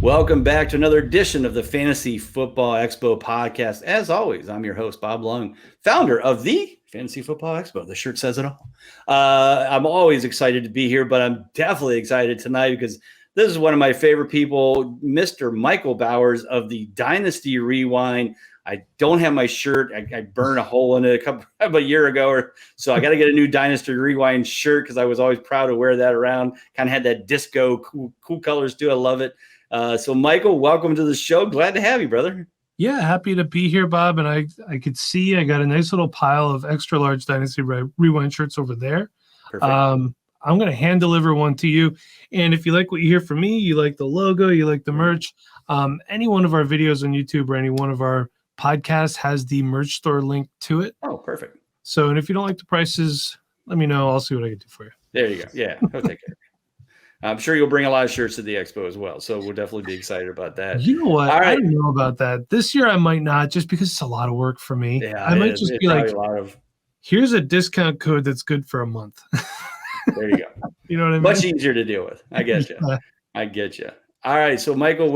Welcome back to another edition of the Fantasy Football Expo podcast. As always, I'm your host, Bob Lung, founder of the Fantasy Football Expo. The shirt says it all. I'm always excited to be here, but I'm definitely excited tonight because this is one of my favorite people, Mr. Michael Bowers of the Dynasty Rewind. I don't have my shirt. I burned a hole in it a year ago, so I got to get a new Dynasty Rewind shirt because I was always proud to wear that around. Kind of had that disco cool colors too. I love it. So Michael, welcome to the show. Glad to have you, brother. Yeah, happy to be here, Bob. And I could see I got a nice little pile of extra large Dynasty Rewind shirts over there. Perfect. I'm going to hand deliver one to you. And if you like what you hear from me, you like the logo, you like the merch, any one of our videos on YouTube or any one of our podcasts has the merch store link to it. Oh, perfect. So, and if you don't like the prices, let me know. I'll see what I can do for you. There you go. Yeah, I'll take care. I'm sure you'll bring a lot of shirts to the expo as well. So we'll definitely be excited about that. You know what? All right. I don't know about that. This year I might not, just because it's a lot of work for me. Yeah, I might just be like, – here's a discount code that's good for a month. There you go. You know what I mean? Much easier to deal with. I get you. I get you. All right. So, Michael,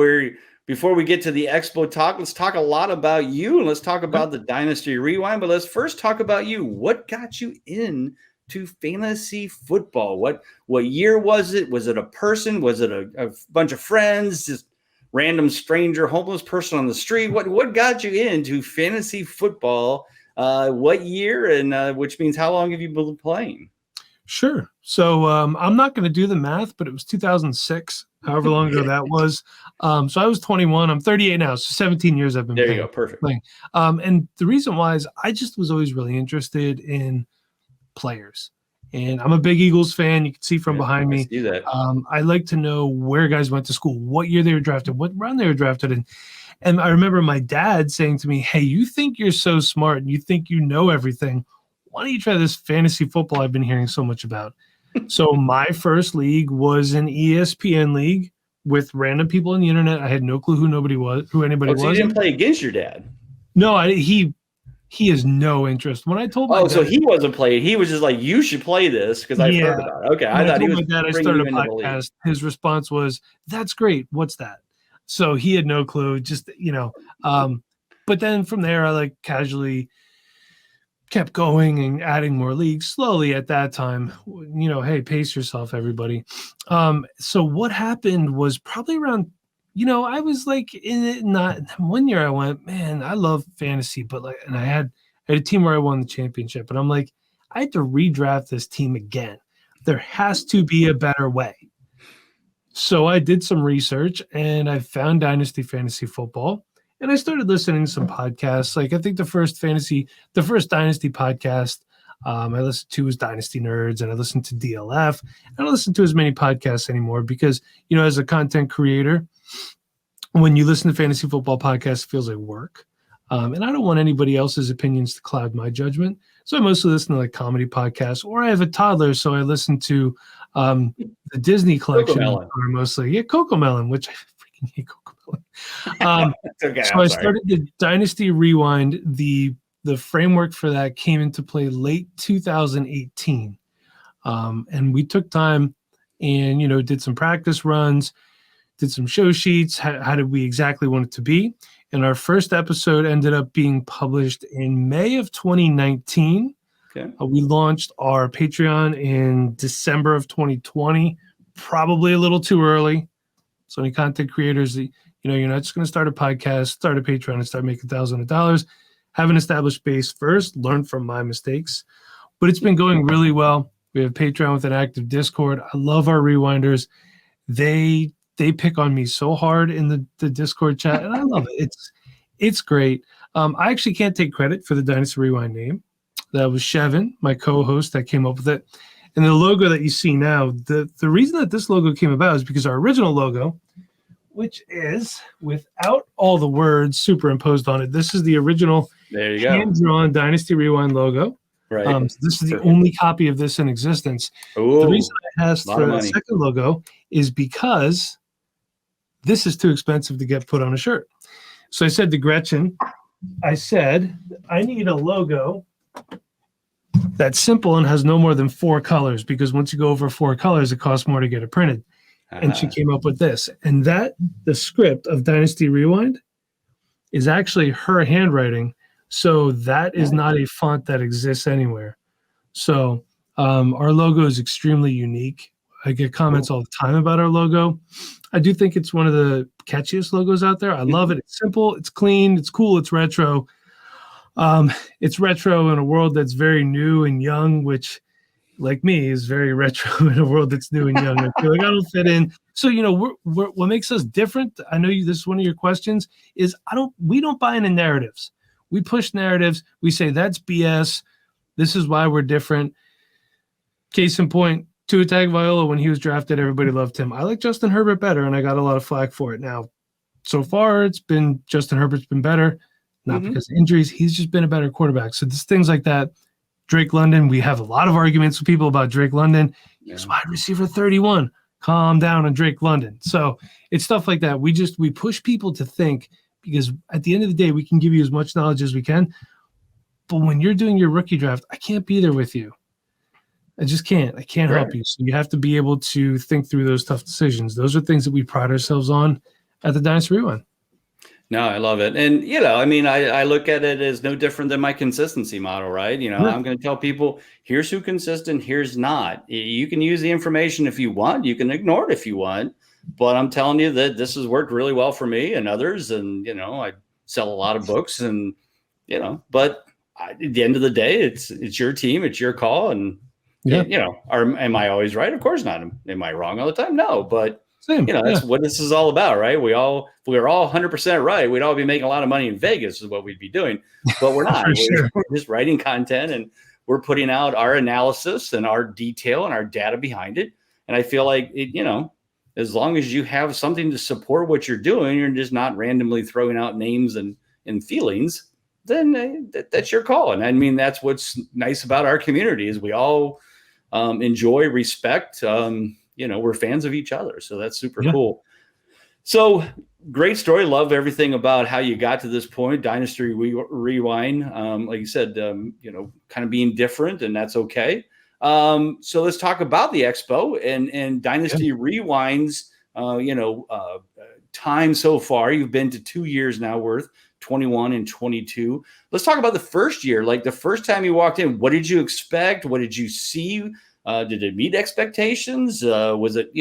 before we get to the expo talk, let's talk a lot about you and let's talk about the Dynasty Rewind. But let's first talk about you. What got you in to fantasy football? What year was it? Was it a person? Was it a bunch of friends? Just random stranger, homeless person on the street? What got you into fantasy football? What year? And which means how long have you been playing? Sure. So I'm not going to do the math, but it was 2006, however long ago that was. So I was 21. I'm 38 now. So 17 years I've been playing. There you go. Perfect. And the reason why is I just was always really interested in players. And I'm a big Eagles fan. You can see from behind me. I see that. I like to know where guys went to school, what year they were drafted, what round they were drafted in. And I remember my dad saying to me, hey, you think you're so smart and you think you know everything. Why don't you try this fantasy football I've been hearing so much about? So my first league was an ESPN league with random people on the internet. I had no clue who anybody was. So you didn't play against your dad? No, he has no interest. When I told my dad, so he wasn't playing. He was just like, you should play this because I've heard about it. Okay, I thought he was. My dad, I started a podcast. His response was, "That's great. What's that?" So he had no clue. Just but then from there, I casually kept going and adding more leagues slowly at that time. Hey, pace yourself, everybody. So what happened was probably around, I was in it. Not one year I went, man, I love fantasy, but and I had a team where I won the championship, and I'm like, I had to redraft this team again. There has to be a better way. So I did some research and I found Dynasty Fantasy Football. And I started listening to some podcasts. I think the first Dynasty podcast I listened to was Dynasty Nerds, and I listened to DLF. I don't listen to as many podcasts anymore because, as a content creator, when you listen to fantasy football podcasts, it feels like work. And I don't want anybody else's opinions to cloud my judgment. So I mostly listen to comedy podcasts, or I have a toddler, so I listen to the Disney collection. Cocomelon, which I freaking hate Cocomelon. Okay, so I started the Dynasty Rewind. The framework for that came into play late 2018. And we took time and, did some practice runs, did some show sheets. How did we exactly want it to be? And our first episode ended up being published in May of 2019. Okay. We launched our Patreon in December of 2020, probably a little too early. So any content creators, you're not just going to start a podcast, start a Patreon, and start making thousands of dollars. Have an established base first, learn from my mistakes. But it's been going really well. We have Patreon with an active Discord. I love our rewinders. They pick on me so hard in the Discord chat, and I love it. It's great. I actually can't take credit for the Dynasty Rewind name. That was Shevin, my co-host, that came up with it. And the logo that you see now, the reason that this logo came about is because our original logo, which is without all the words superimposed on it. This is the original hand-drawn Dynasty Rewind logo. Right. This is the only copy of this in existence. Ooh, the reason I asked for the second logo is because this is too expensive to get put on a shirt. So I said to Gretchen, I need a logo that's simple and has no more than 4 colors, because once you go over 4 colors, it costs more to get it printed. and she came up with this. And the script of Dynasty Rewind is actually her handwriting. So that is not a font that exists anywhere. So our logo is extremely unique. I get comments all the time about our logo. I do think it's one of the catchiest logos out there. I love it. It's simple, it's clean, it's cool, it's retro. It's retro in a world that's very new and young, which, like me, is very retro in a world that's new and young. I feel like I don't fit in. So, what makes us different, I know this is one of your questions, is we don't buy into narratives. We push narratives. We say that's BS. This is why we're different. Case in point, Tua Tagovailoa, when he was drafted, everybody loved him. I like Justin Herbert better, and I got a lot of flack for it. Now, so far, Justin Herbert's been better, not because of injuries. He's just been a better quarterback. So there's things like that. Drake London, we have a lot of arguments with people about Drake London. He's wide receiver 31. Calm down on Drake London. So it's stuff like that. We push people to think, because at the end of the day, we can give you as much knowledge as we can. But when you're doing your rookie draft, I can't be there with you. I just can't. I can't help you. So you have to be able to think through those tough decisions. Those are things that we pride ourselves on at the Dynasty Rewind. No, I love it. And, I look at it as no different than my consistency model, right? I'm going to tell people, here's who consistent, here's not. You can use the information if you want. You can ignore it if you want. But I'm telling you that this has worked really well for me and others. And, I sell a lot of books and, but at the end of the day, it's your team, it's your call. And, am I always right? Of course not. Am I wrong all the time? No, but that's what this is all about, right? If we were all 100% right, we'd all be making a lot of money in Vegas is what we'd be doing, but we're not. We're just writing content and we're putting out our analysis and our detail and our data behind it. And I feel like as long as you have something to support what you're doing, you're just not randomly throwing out names and feelings, then that's your call. And I mean, that's what's nice about our community is we all enjoy, respect, we're fans of each other. So that's super cool. So great story. Love everything about how you got to this point. Dynasty Rewind. Like you said, kind of being different, and that's okay. So let's talk about the Expo and Dynasty Rewind's, time so far. You've been to 2 years now worth, 21 and 22. Let's talk about the first year. Like the first time you walked in, what did you expect? What did you see? Did it meet expectations? Was it,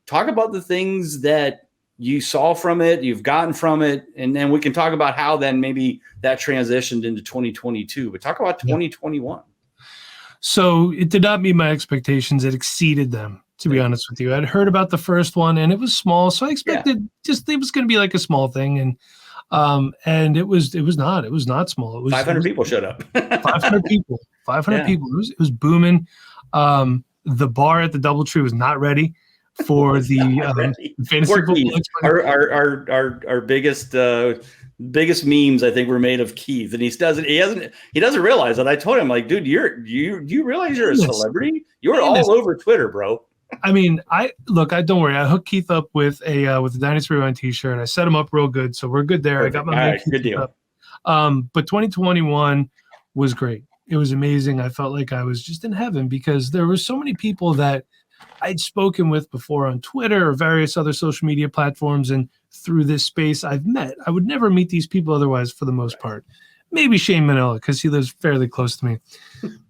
talk about the things that you saw from it, you've gotten from it, and then we can talk about how then maybe that transitioned into 2022. But talk about 2021. So it did not meet my expectations. It exceeded them, to be honest with you. I'd heard about the first one, and it was small, so I expected it was going to be like a small thing, and it was not small. It was 500 people showed up. 500 people. 500 people. It was booming. The bar at the DoubleTree was not ready for the fantasy football. Our biggest memes, I think, were made of Keith, and he doesn't realize that. I told him, like, dude, you realize you're a celebrity? You're all over Twitter, bro. I mean, don't worry. I hooked Keith up with a Dynasty Rewind t-shirt. I set him up real good, so we're good there. Perfect. I got my good deal. Up. But 2021 was great. It was amazing. I felt like I was just in heaven because there were so many people that I'd spoken with before on Twitter or various other social media platforms, and through this space I've met. I would never meet these people otherwise for the most part. Maybe Shane Manila because he lives fairly close to me.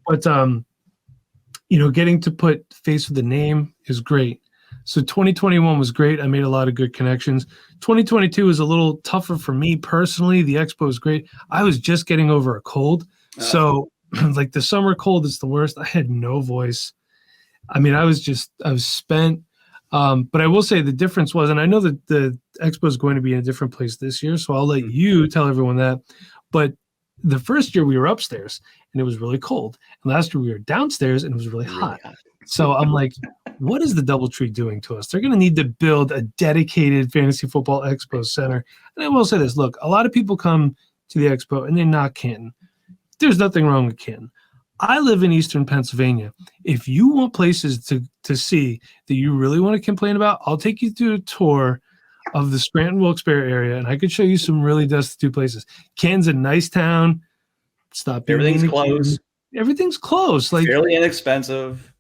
But getting to put face with the name is great. So 2021 was great. I made a lot of good connections. 2022 was a little tougher for me personally. The Expo was great. I was just getting over a cold. So like the summer cold is the worst. I had no voice. I mean, I was spent. But I will say the difference was, and I know that the Expo is going to be in a different place this year, so I'll let you tell everyone that. But the first year we were upstairs and it was really cold. And last year we were downstairs and it was really hot. So I'm like, what is the DoubleTree doing to us? They're going to need to build a dedicated Fantasy Football Expo center. And I will say this, look, a lot of people come to the Expo and they knock Canton. There's nothing wrong with Canton. I live in Eastern Pennsylvania. If you want places to see that you really want to complain about, I'll take you through a tour of the Scranton-Wilkes-Barre area, and I could show you some really destitute places. Canton's a nice town. Everything's close. Everything's close. Like fairly inexpensive.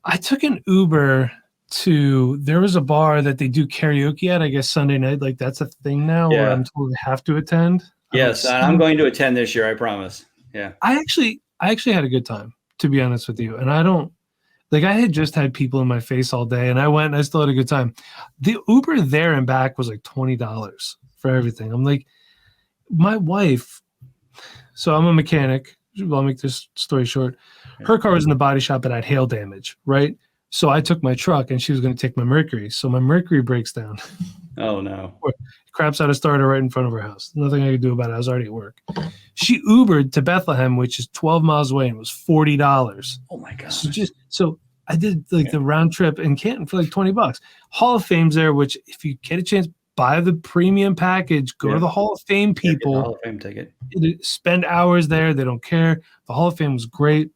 I took an Uber to, there was a bar that they do karaoke at, I guess Sunday night. Like that's a thing now where I'm told I have to attend. Yes, I'm going to attend this year, I promise. Yeah. I actually had a good time, to be honest with you. And I don't, like, I had just had people in my face all day and I went and I still had a good time. The Uber there and back was like $20 for everything. I'm like, my wife, so I'm a mechanic. I'll make this story short. Her car was in the body shop and had hail damage, right? So I took my truck and she was going to take my Mercury. So my Mercury breaks down. Oh, no. Craps out a starter right in front of her house. Nothing I could do about it. I was already at work. She Ubered to Bethlehem, which is 12 miles away, and it was $40. Oh, my God. So I did like the round trip in Canton for like $20. Hall of Fame's there, which if you get a chance, buy the premium package, go to the Hall of Fame people. The Hall of Fame ticket. Spend hours there. They don't care. The Hall of Fame was great.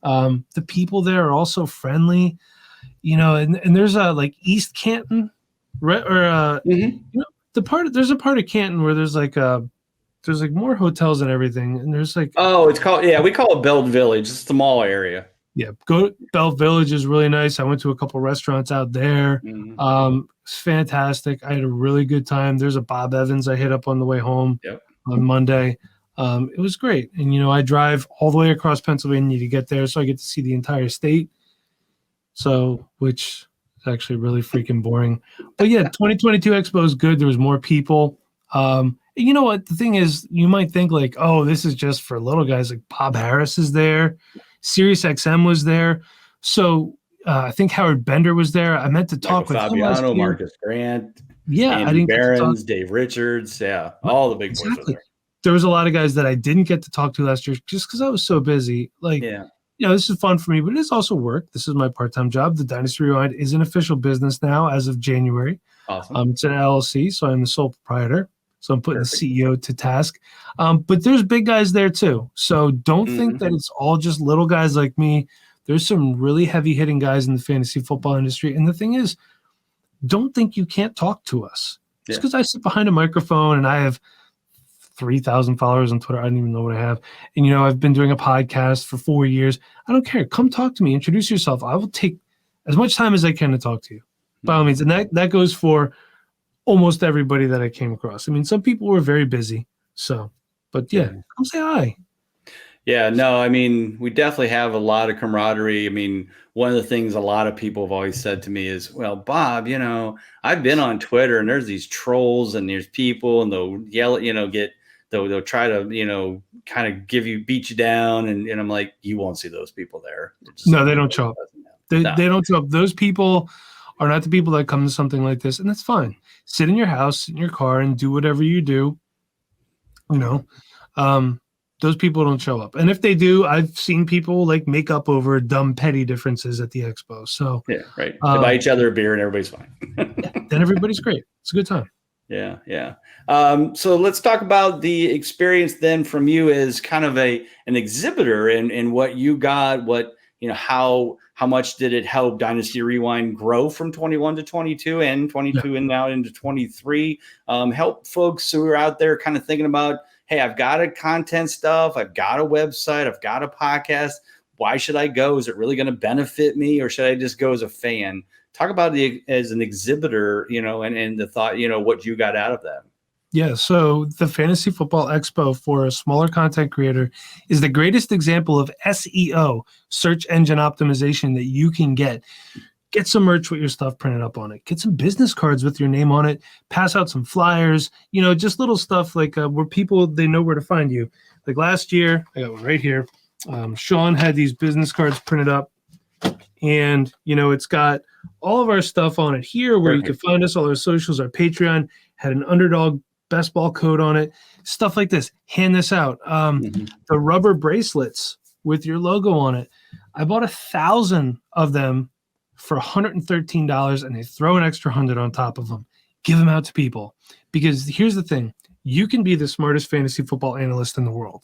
The people there are also friendly, you know, and there's a like East Canton, right? Or you know, there's a part of Canton where there's like more hotels and everything, and there's like it's called we call it Belt Village. It's the mall area. Yeah, Belt Village is really nice. I went to a couple restaurants out there. It's fantastic. I had a really good time. There's a Bob Evans I hit up on the way home on Monday. It was great. And, you know, I drive all the way across Pennsylvania to get there, so I get to see the entire state. So, which is actually really freaking boring. But, yeah, 2022 Expo is good. There was more people. And you know what? The thing is, you might think like, oh, this is just for little guys. Like Bob Harris is there. Sirius XM was there. So I think Howard Bender was there. I meant to talk with Fabiano, Marcus Grant, Andy I didn't Barons, Dave Richards. Yeah, all the big boys were there. There was a lot of guys that I didn't get to talk to last year just because I was so busy. Like, you know, this is fun for me, but it is also work. This is my part-time job. The Dynasty Rewind is an official business now as of January. Awesome. It's an LLC, so I'm the sole proprietor. So I'm putting the CEO to task. But there's big guys there too. So don't think that it's all just little guys like me. There's some really heavy hitting guys in the fantasy football industry. And the thing is, don't think you can't talk to us. Just because I sit behind a microphone and I have 3,000 followers on Twitter. I don't even know what I have. And, you know, I've been doing a podcast for 4 years. I don't care. Come talk to me. Introduce yourself. I will take as much time as I can to talk to you. By all means. And that goes for almost everybody that I came across. I mean, some people were very busy. So, but yeah, come say hi. Yeah, no, I mean, we definitely have a lot of camaraderie. I mean, one of the things a lot of people have always said to me is, well, Bob, you know, I've been on Twitter and there's these trolls and there's people and they'll yell, you know, they'll try to, you know, kind of beat you down. And I'm like, you won't see those people there. No, they don't show up. They don't show up. Those people are not the people that come to something like this. And that's fine. Sit in your house, in your car, and do whatever you do. You know, those people don't show up. And if they do, I've seen people like make up over dumb, petty differences at the expo. So yeah, right. They buy each other a beer and everybody's fine. Then everybody's great. It's a good time. Yeah, yeah. So let's talk about the experience then from you as kind of an exhibitor and what you got, what, you know, how much did it help Dynasty Rewind grow from 21 to 22 and 22 and now into 23? Help folks who are out there kind of thinking about, hey, I've got a content stuff. I've got a website. I've got a podcast. Why should I go? Is it really going to benefit me, or should I just go as a fan? Talk about it as an exhibitor, you know, and the thought, you know, what you got out of that. Yeah, so the Fantasy Football Expo for a smaller content creator is the greatest example of SEO, search engine optimization, that you can get. Get some merch with your stuff printed up on it. Get some business cards with your name on it. Pass out some flyers, you know, just little stuff like where people, they know where to find you. Like last year, I got one right here. Sean had these business cards printed up, and, you know, it's got all of our stuff on it here where you can find us, all our socials, our Patreon, had an Underdog best ball code on it, stuff like this. Hand this out. The rubber bracelets with your logo on it. I bought 1,000 of them for $113, and they throw an extra 100 on top of them. Give them out to people, because here's the thing. You can be the smartest fantasy football analyst in the world.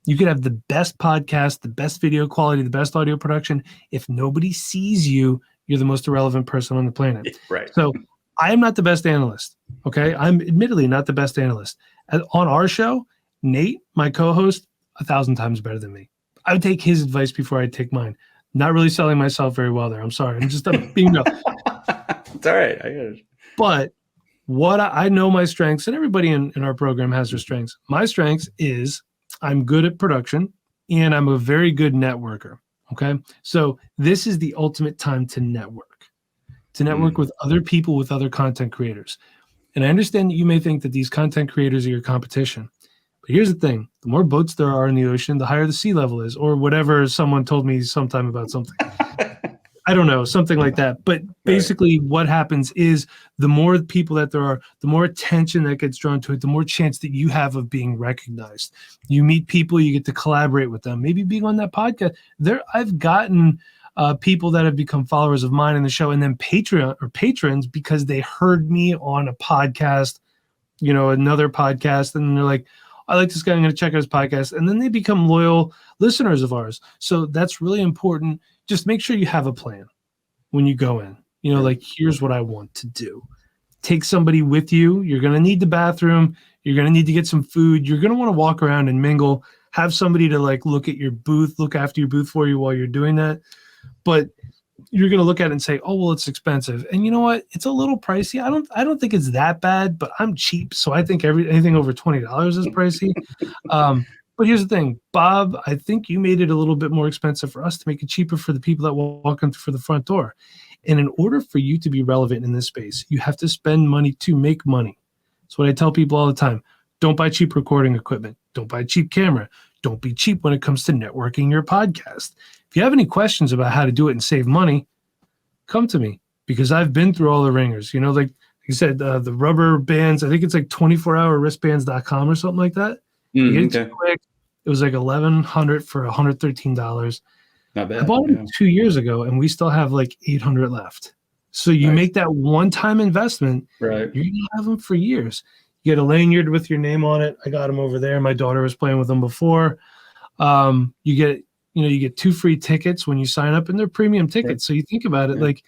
You could have the best podcast, the best video quality, the best audio production. If nobody sees you, you're the most irrelevant person on the planet. Right. So I am not the best analyst. Okay. I'm admittedly not the best analyst. On our show, Nate, my co-host, 1,000 times better than me. I would take his advice before I'd take mine. Not really selling myself very well there. I'm sorry. I'm just being real. It's all right. I get it. But what I know my strengths, and everybody in our program has their strengths. My strengths is I'm good at production and I'm a very good networker. Okay. So this is the ultimate time to network with other people, with other content creators. And I understand that you may think that these content creators are your competition. But here's the thing. The more boats there are in the ocean, the higher the sea level is, or whatever someone told me sometime about something. I don't know, something like that. But basically what happens is the more people that there are, the more attention that gets drawn to it, the more chance that you have of being recognized. You meet people, you get to collaborate with them. Maybe being on that podcast. I've gotten people that have become followers of mine in the show and then patrons because they heard me on a podcast, another podcast, and they're like, I like this guy, I'm going to check out his podcast. And then they become loyal listeners of ours. So that's really important. Just make sure you have a plan when you go in. Like, here's what I want to do. Take somebody with you. You're going to need the bathroom. You're going to need to get some food. You're going to want to walk around and mingle. Have somebody to look at your booth, look after your booth for you while you're doing that. But you're going to look at it and say, oh, well, it's expensive. And you know what? It's a little pricey. I don't think it's that bad, but I'm cheap. So I think anything over $20 is pricey. But here's the thing, Bob, I think you made it a little bit more expensive for us to make it cheaper for the people that walk in through the front door. And in order for you to be relevant in this space, you have to spend money to make money. That's what I tell people all the time. Don't buy cheap recording equipment. Don't buy a cheap camera. Don't be cheap when it comes to networking your podcast. If you have any questions about how to do it and save money, come to me, because I've been through all the ringers. Like you said, the rubber bands, I think it's like 24hourwristbands.com or something like that. You get it quick. It was like $1,100 for $113. Not bad. I bought them 2 years ago, and we still have like 800 left. So you make that one-time investment. Right. You're gonna have them for years. You get a lanyard with your name on it. I got them over there. My daughter was playing with them before. You get 2 free tickets when you sign up, and they're premium tickets. So you think about it, like,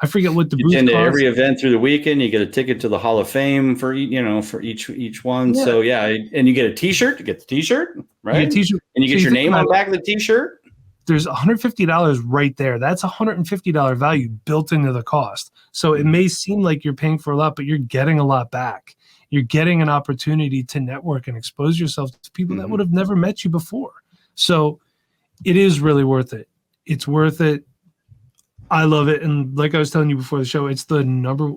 I forget what the booth costs. Every event through the weekend, you get a ticket to the Hall of Fame for each one. Yeah. So and you get a T-shirt. You get the T-shirt, right? You get a T-shirt, and you get your name on the back of the T-shirt. There's $150 right there. That's $150 value built into the cost. So it may seem like you're paying for a lot, but you're getting a lot back. You're getting an opportunity to network and expose yourself to people that would have never met you before. So it is really worth it. It's worth it. I love it. And like I was telling you before the show, it's the number.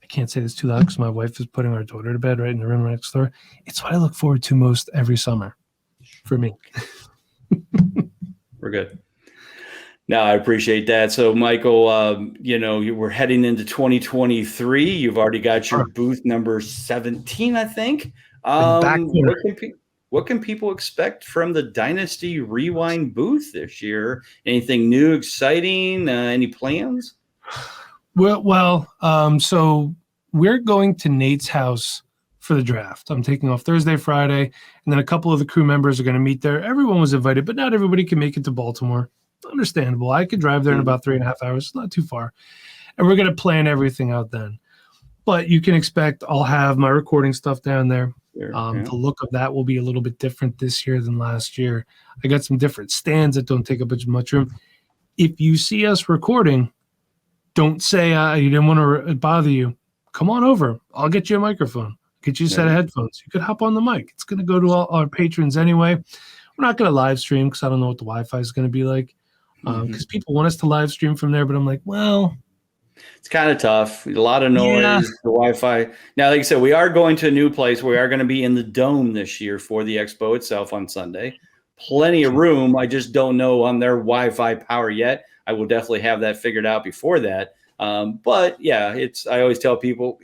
I can't say this too loud because my wife is putting our daughter to bed right in the room next door. It's what I look forward to most every summer for me. We're good. No, I appreciate that. So, Michael, we're heading into 2023. You've already got your booth number 17, I think. What can people expect from the Dynasty Rewind booth this year? Anything new, exciting? Any plans? So we're going to Nate's house for the draft. I'm taking off Thursday, Friday, and then a couple of the crew members are going to meet there. Everyone was invited, but not everybody can make it to Baltimore. Understandable. I could drive there in about 3.5 hours. It's not too far. And we're going to plan everything out then. But you can expect I'll have my recording stuff down there. The look of that will be a little bit different this year than last year. I got some different stands that don't take up as much room. If you see us recording, don't say you didn't want to bother you. Come on over. I'll get you a microphone. Get you a set of headphones. You could hop on the mic. It's going to go to all our patrons anyway. We're not going to live stream because I don't know what the Wi-Fi is going to be like. Because people want us to live stream from there, but I'm like, well, it's kind of tough. A lot of noise, the Wi-Fi. Now, like I said, we are going to a new place. We are going to be in the Dome this year for the Expo itself on Sunday. Plenty of room. I just don't know on their Wi-Fi power yet. I will definitely have that figured out before that. But yeah, I always tell people,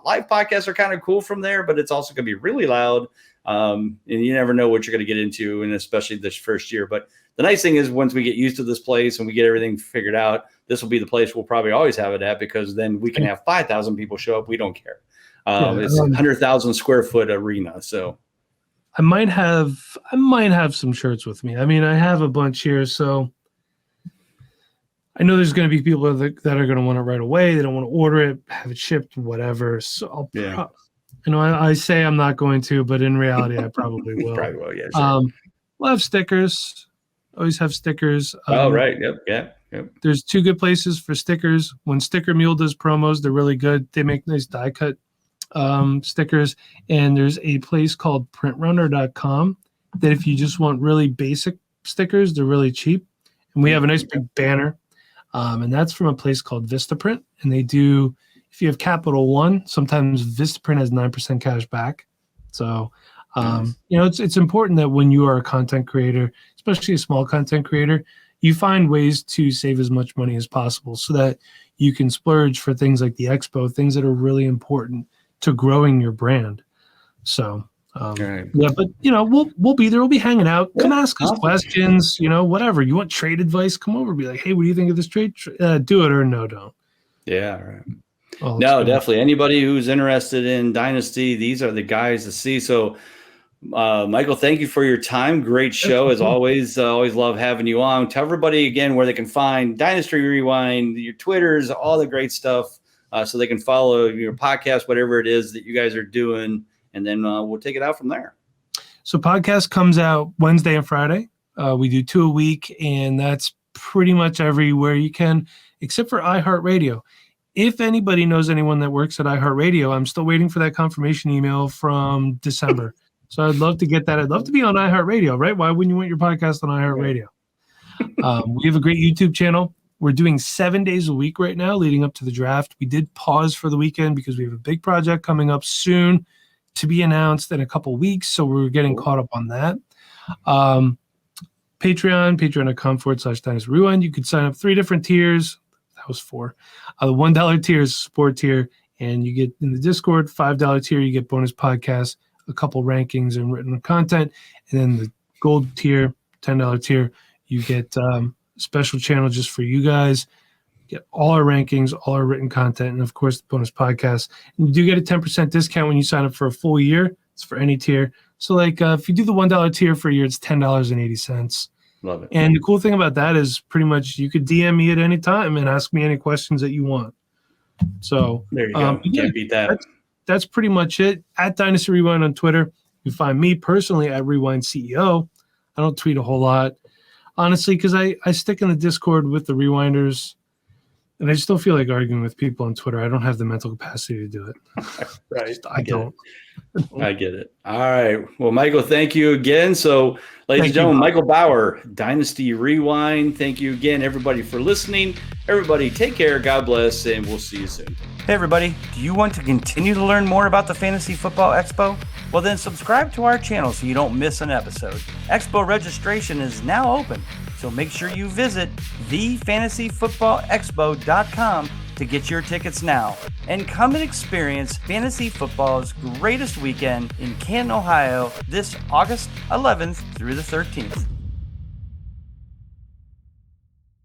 live podcasts are kind of cool from there, but it's also going to be really loud. And you never know what you're going to get into, and especially this first year. But the nice thing is once we get used to this place and we get everything figured out, this will be the place we'll probably always have it at, because then we can have 5,000 people show up. We don't care. It's 100,000 square foot arena. So I might have some shirts with me. I mean, I have a bunch here, so I know there's going to be people that are going to want it right away. They don't want to order it, have it shipped, whatever. So I say I'm not going to, but in reality, I probably will. Probably will, yeah. Sure. We'll have stickers. always have stickers. Oh, right. Yep. There's 2 good places for stickers. When Sticker Mule does promos, they're really good. They make nice die cut stickers. And there's a place called printrunner.com that if you just want really basic stickers, they're really cheap. And we have a nice big banner. And that's from a place called Vistaprint. And they do, if you have Capital One, sometimes Vistaprint has 9% cash back. So, it's important that when you are a content creator, especially a small content creator, you find ways to save as much money as possible so that you can splurge for things like the Expo, things that are really important to growing your brand. So, right. Yeah, but we'll be there. We'll be hanging out. Come ask us questions. Whatever you want, trade advice. Come over. Be like, hey, what do you think of this trade? Do it or no, don't. Yeah, right. Oh, no, definitely. Anybody who's interested in Dynasty, these are the guys to see. So, Michael, thank you for your time. Great show as always. Always love having you on. Tell everybody again where they can find Dynasty Rewind, your Twitters, all the great stuff, so they can follow your podcast, whatever it is that you guys are doing. And then we'll take it out from there. So podcast comes out Wednesday and Friday. We do 2 a week, and that's pretty much everywhere you can, except for iHeartRadio. If anybody knows anyone that works at iHeartRadio, I'm still waiting for that confirmation email from December. So I'd love to get that. I'd love to be on iHeartRadio, right? Why wouldn't you want your podcast on iHeartRadio? We have a great YouTube channel. We're doing 7 days a week right now leading up to the draft. We did pause for the weekend because we have a big project coming up soon to be announced in a couple weeks. So we're getting caught up on that. Patreon.com/Dynasty Rewind. You could sign up 3 different tiers. That was 4. The $1 tier is support tier, and you get in the Discord. $5 tier, you get bonus podcasts, a couple rankings and written content. And then the gold tier, $10 tier, you get special channel just for you guys. Get all our rankings, all our written content, and of course the bonus podcasts. And you do get a 10% discount when you sign up for a full year. It's for any tier. So if you do the $1 tier for a year, it's $10.80. Love it. And the cool thing about that is pretty much you could DM me at any time and ask me any questions that you want. So there you go. Can't beat that. That's pretty much it. At Dynasty Rewind on Twitter. You find me personally at Rewind CEO. I don't tweet a whole lot, honestly, because I stick in the Discord with the Rewinders. And I just don't feel like arguing with people on Twitter. I don't have the mental capacity to do it. Right. I don't. I get it. All right. Well, Michael, thank you again. So, ladies and gentlemen, Michael Bauer, Dynasty Rewind. Thank you again, everybody, for listening. Everybody, take care. God bless, and we'll see you soon. Hey, everybody. Do you want to continue to learn more about the Fantasy Football Expo? Well, then subscribe to our channel so you don't miss an episode. Expo registration is now open. So make sure you visit thefantasyfootballexpo.com to get your tickets now. And come and experience fantasy football's greatest weekend in Canton, Ohio this August 11th through the 13th.